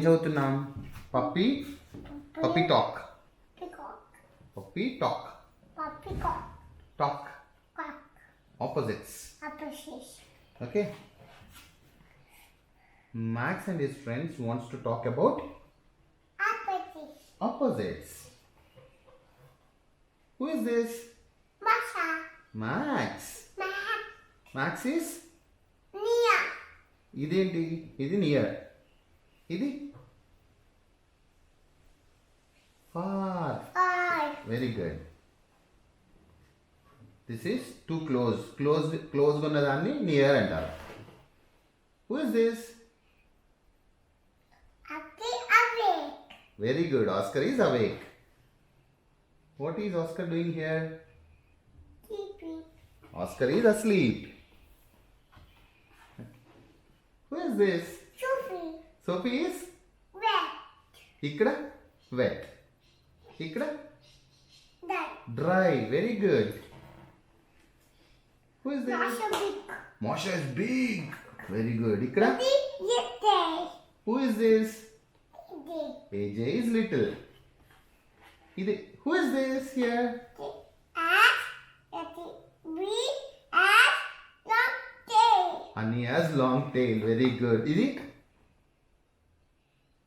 చదువుతున్నాం? Puppy puppy talk. Peacock. Puppy talk. Peacock. Talk. Cock. Opposites. Opposites. Okay. Max and his friends wants to talk about Opposites. opposites. Who is this? Masha. Max. Mahat. Max is Nia. ఇదేంటి? ఇది near. ఇది far. Five. Very good. This is too క్లోజ్గా ఉన్నదాన్ని near అంటారు. Who is this? Ati awake. Very good. Oscar is awake. What is Oscar doing here? Sleeping. Oscar is asleep. Who is this? Sophie. Sophie is Red. ikkada wet. Ikkada Dad. dry. Very good. Who is this? Masha big. Masha is big. Very good. Ikkada Yete. who is this? Day. AJ is little. Who is this here? As. Yeti. We. As. Long tail. Annie has long tail. Very good. Idi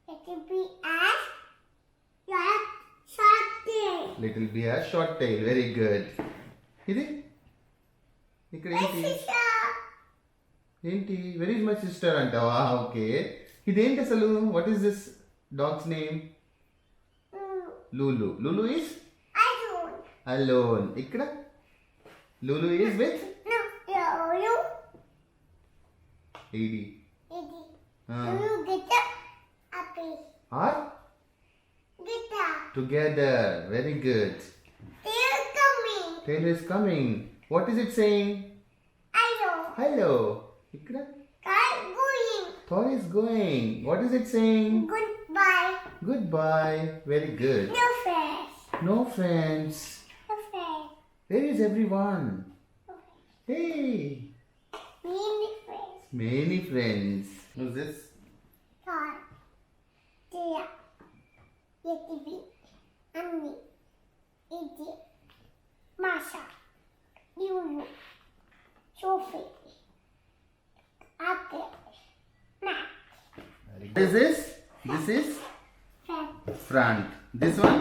Yeti. Be as. Long short tail. little bee has short tail. Very good. Idi ఇక్కడ ఏంటి? ఏంటి? Where is my sister అంటావా? Okay. ఇదేంటి అసలు? What is this dog's name? Lulu. Lulu is I don't. Alone. ఇక్కడ Lulu is with No. You. ఏడి Yeti. You get up. Happy. Are Get up. Together. Very good. They're coming. Tyler is coming. What is it saying? I don't. Hello. ఇక్కడ I'm going. Thor is going. What is it saying? Goodbye. Goodbye. Very good. No friends. No friends. No friends. Where is everyone? Hey, Many friends. many friends. Who's this? Todd. Tia. Yeti. Annie. Iti. Masha. Lulu. Sophie. Ate. Matt. What is this? This is Fred. front. This one?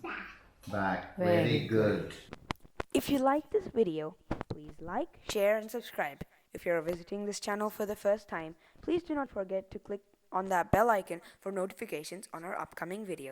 Back. Back. Very Very good. If you like this video, please like, share and subscribe. If you're visiting this channel for the first time, please do not forget to click on that bell icon for notifications on our upcoming videos.